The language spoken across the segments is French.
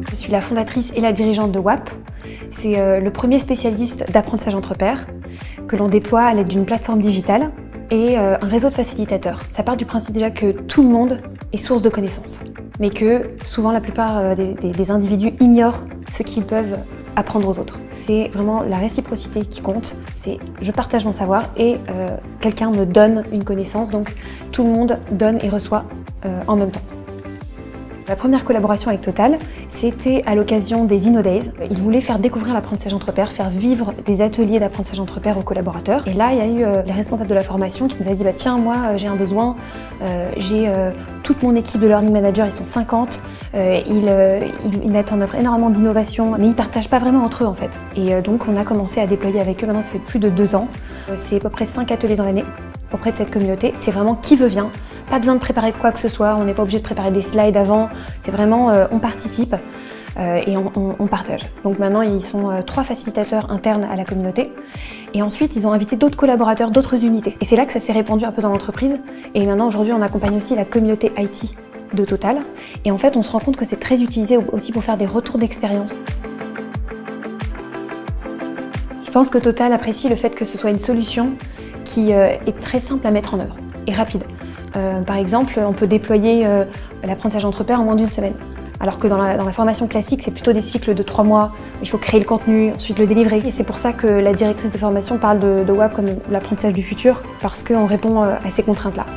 Je suis la fondatrice et la dirigeante de WAP. C'est le premier spécialiste d'apprentissage entre pairs que l'on déploie à l'aide d'une plateforme digitale et un réseau de facilitateurs. Ça part du principe déjà que tout le monde est source de connaissances, mais que souvent la plupart des individus ignorent ce qu'ils peuvent apprendre aux autres. C'est vraiment la réciprocité qui compte, c'est je partage mon savoir et quelqu'un me donne une connaissance, donc tout le monde donne et reçoit en même temps. La première collaboration avec Total, c'était à l'occasion des InnoDays. Ils voulaient faire découvrir l'apprentissage entre pairs, faire vivre des ateliers d'apprentissage entre pairs aux collaborateurs. Et là, il y a eu les responsables de la formation qui nous a dit tiens, moi j'ai un besoin, j'ai toute mon équipe de learning manager, ils sont 50, ils mettent en œuvre énormément d'innovations, mais ils ne partagent pas vraiment entre eux en fait. Et donc on a commencé à déployer avec eux, maintenant ça fait plus de 2 ans. C'est à peu près 5 ateliers dans l'année auprès de cette communauté. C'est vraiment qui veut vient. Pas besoin de préparer quoi que ce soit, on n'est pas obligé de préparer des slides avant, c'est vraiment on participe et on partage. Donc maintenant ils sont 3 facilitateurs internes à la communauté et ensuite ils ont invité d'autres collaborateurs, d'autres unités. Et c'est là que ça s'est répandu un peu dans l'entreprise et maintenant aujourd'hui on accompagne aussi la communauté IT de Total et en fait on se rend compte que c'est très utilisé aussi pour faire des retours d'expérience. Je pense que Total apprécie le fait que ce soit une solution qui est très simple à mettre en œuvre et rapide. Par exemple, on peut déployer l'apprentissage entre pairs en moins d'1 semaine. Alors que dans la formation classique, c'est plutôt des cycles de 3 mois. Il faut créer le contenu, ensuite le délivrer. Et c'est pour ça que la directrice de formation parle de WAP comme l'apprentissage du futur, parce qu'on répond à ces contraintes-là.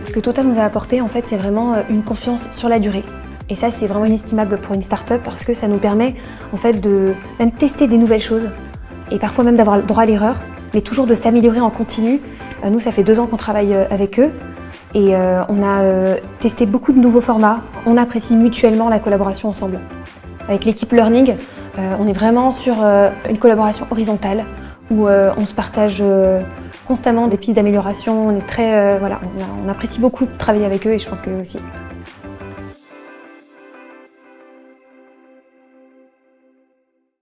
Ce que Total nous a apporté, en fait, c'est vraiment une confiance sur la durée. Et ça, c'est vraiment inestimable pour une start-up parce que ça nous permet en fait de même tester des nouvelles choses et parfois même d'avoir le droit à l'erreur, mais toujours de s'améliorer en continu. Nous, ça fait 2 ans qu'on travaille avec eux et on a testé beaucoup de nouveaux formats. On apprécie mutuellement la collaboration ensemble. Avec l'équipe Learning, on est vraiment sur une collaboration horizontale où on se partage constamment des pistes d'amélioration. On est très, voilà, on apprécie beaucoup de travailler avec eux et je pense que eux aussi.